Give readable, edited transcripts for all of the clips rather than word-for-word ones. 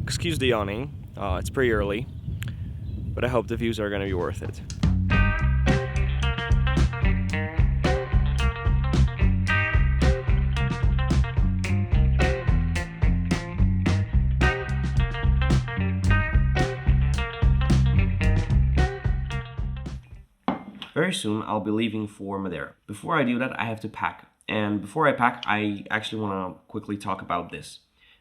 Excuse the yawning. It's pretty early, but I hope the views are gonna be worth it. Very soon I'll be leaving for Madeira. Before I do that, I have to pack. And before I pack, I actually want to quickly talk about this.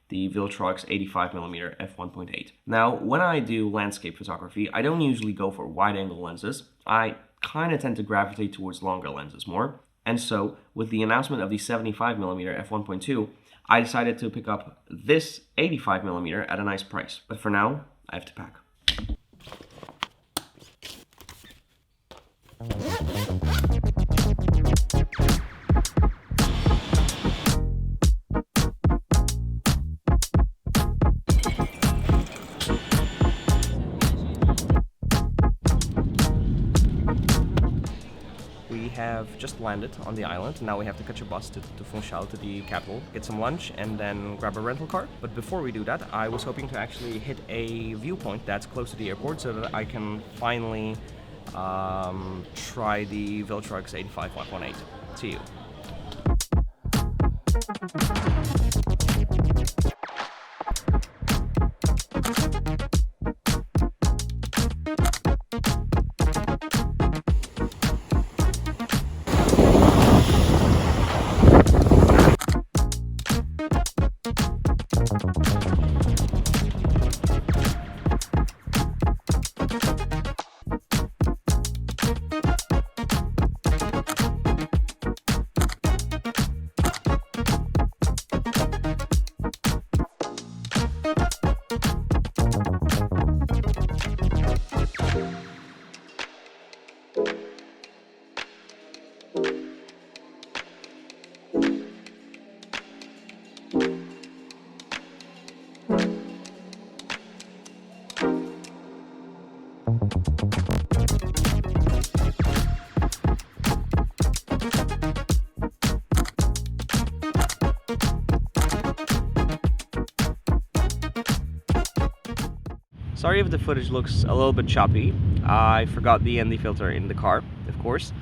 The Viltrox 85mm f1.8. Now, when I do landscape photography, I don't usually go for wide-angle lenses. I kind of tend to gravitate towards longer lenses more. And so, with the announcement of the 75mm f1.2, I decided to pick up this 85mm at a nice price. But for now, I have to pack. We have just landed on the island. Now we have to catch a bus to Funchal, to the capital, get some lunch, and then grab a rental car. But before we do that, I was hoping to actually hit a viewpoint that's close to the airport so that I can finally try the Viltrox 85 See you. Sorry if the footage looks a little bit choppy. I forgot the ND filter in the car, of course.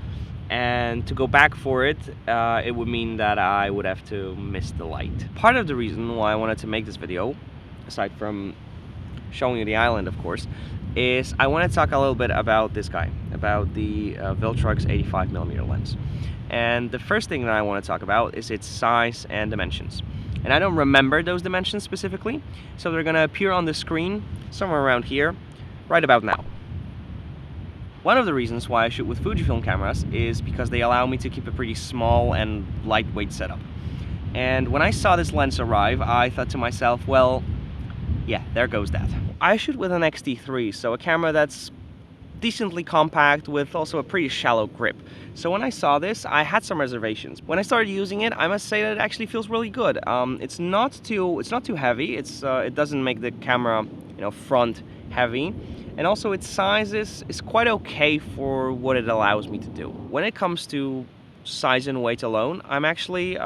And to go back for it, it would mean that I would have to miss the light. Part of the reason why I wanted to make this video, aside from showing you the island, of course, is I want to talk a little bit about this guy, about the Viltrox 85mm lens. And the first thing that I want to talk about is its size and dimensions. And I don't remember those dimensions specifically, so they're gonna appear on the screen somewhere around here, right about now. One of the reasons why I shoot with Fujifilm cameras is because they allow me to keep a pretty small and lightweight setup. And when I saw this lens arrive, I thought to myself, well, yeah, there goes that. I shoot with an X-T3, so a camera that's decently compact with also a pretty shallow grip. So when I saw this, I had some reservations. When I started using it, I must say that it actually feels really good. It's not too heavy. It doesn't make the camera, front heavy. And also its size is quite okay for what it allows me to do. When it comes to size and weight alone, I'm actually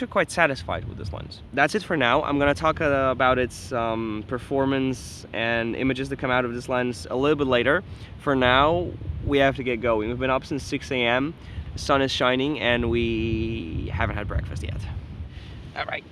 quite satisfied with this lens. That's it for now. I'm gonna talk about its performance and images that come out of this lens a little bit later. For now, we have to get going. We've been up since 6 a.m. The sun is shining and we haven't had breakfast yet. All right.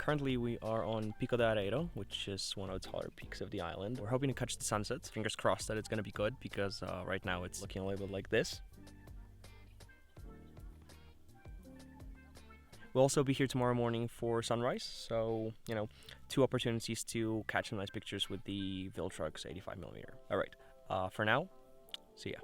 Currently we are on Pico de Areiro, which is one of the taller peaks of the island. We're hoping to catch the sunset. Fingers crossed that it's going to be good, because right now it's looking a little bit like this. We'll also be here tomorrow morning for sunrise, so, you know, 2 opportunities to catch some nice pictures with the Viltrox 85mm. Alright, for now, see ya.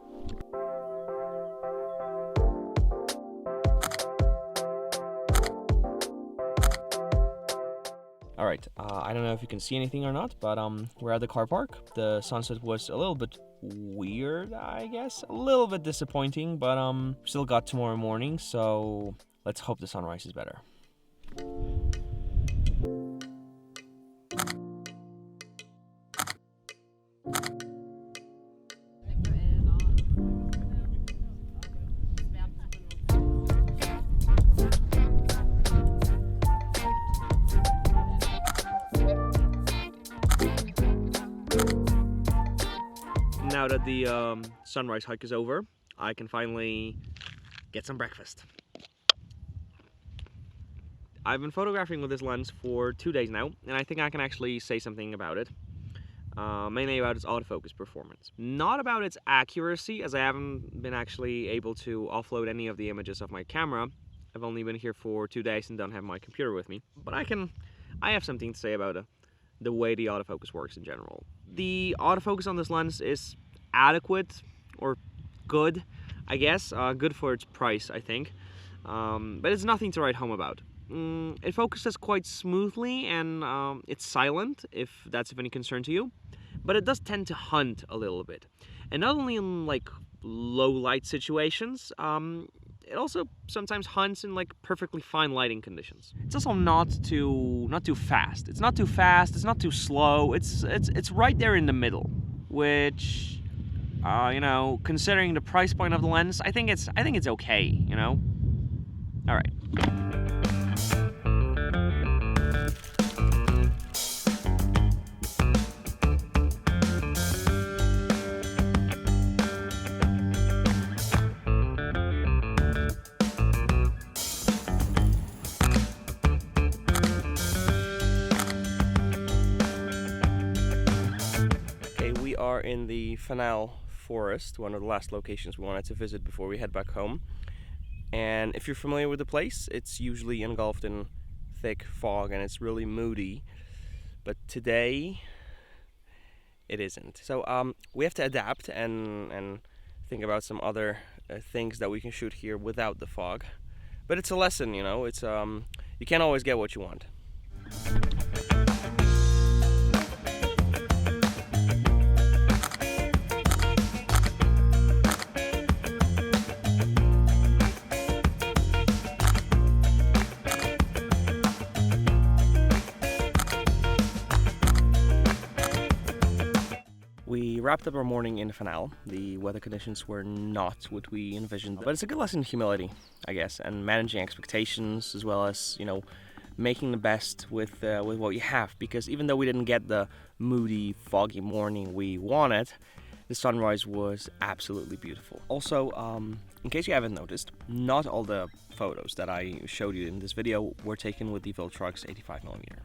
Alright, I don't know if you can see anything or not, but we're at the car park. The sunset was a little bit weird, I guess. A little bit disappointing, but still got tomorrow morning, so let's hope the sunrise is better. Now that the sunrise hike is over, I can finally get some breakfast. I've been photographing with this lens for 2 days now, and I think I can actually say something about it. Mainly about its autofocus performance. Not about its accuracy, as I haven't been actually able to offload any of the images of my camera. I've only been here for 2 days and don't have my computer with me. But I have something to say about the way the autofocus works in general. The autofocus on this lens is adequate, or good, I guess. Good for its price, I think. But it's nothing to write home about. It focuses quite smoothly, and it's silent, if that's of any concern to you. But it does tend to hunt a little bit. And not only in like low light situations, it also sometimes hunts in like perfectly fine lighting conditions. It's also not too fast. It's not too fast, it's not too slow. It's right there in the middle, which you know, considering the price point of the lens, I think it's okay, you know. All right. We are in the Fujinon forest, one of the last locations we wanted to visit before we head back home. And if you're familiar with the place, it's usually engulfed in thick fog and it's really moody. But today, it isn't. So we have to adapt and think about some other things that we can shoot here without the fog. But it's a lesson, you know. It's you can't always get what you want. We wrapped up our morning in Fujinon. The weather conditions were not what we envisioned, but it's a good lesson in humility, I guess, and managing expectations, as well as, you know, making the best with what you have. Because even though we didn't get the moody, foggy morning we wanted, the sunrise was absolutely beautiful. Also, in case you haven't noticed, not all the photos that I showed you in this video were taken with the Viltrox 85mm.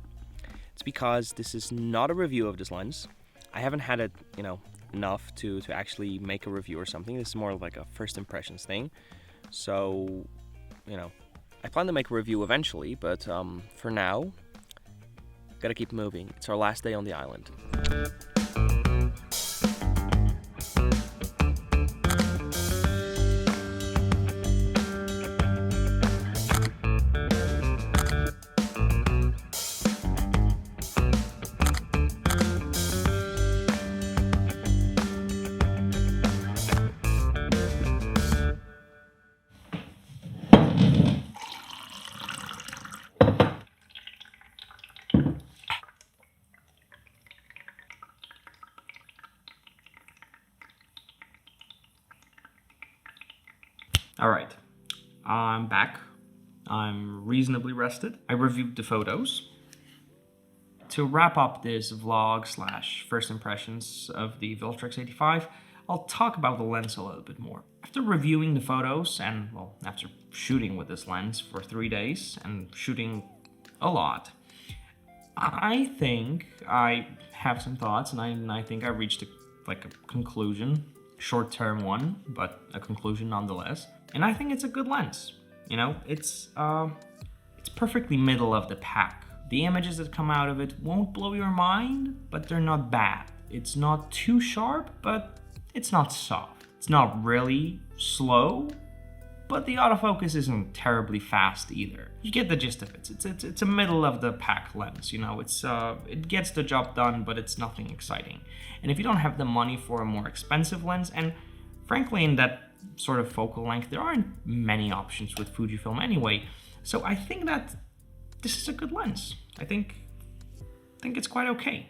It's because this is not a review of this lens. I haven't had it, you know, enough to actually make a review or something. This is more like a first impressions thing. So, you know, I plan to make a review eventually, but for now, gotta keep moving. It's our last day on the island. Alright, I'm back. I'm reasonably rested. I reviewed the photos. To wrap up this vlog slash first impressions of the Viltrox 85, I'll talk about the lens a little bit more. After reviewing the photos and, well, after shooting with this lens for 3 days and shooting a lot, I think I have some thoughts, and I think I reached a conclusion, short-term one, but a conclusion nonetheless. And I think it's a good lens. You know, it's perfectly middle of the pack. The images that come out of it won't blow your mind, but they're not bad. It's not too sharp, but it's not soft. It's not really slow, but the autofocus isn't terribly fast either. You get the gist of it. It's a middle of the pack lens, you know. It gets the job done, but it's nothing exciting. And if you don't have the money for a more expensive lens, and frankly in that sort of focal length, there aren't many options with Fujifilm anyway. So I think that this is a good lens. I think it's quite okay.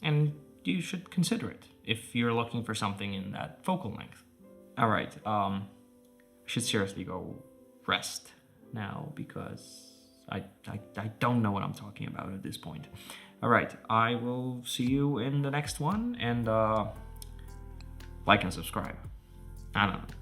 And you should consider it if you're looking for something in that focal length. All right, I should seriously go rest now because I don't know what I'm talking about at this point. All right, I will see you in the next one, and like and subscribe. I don't know.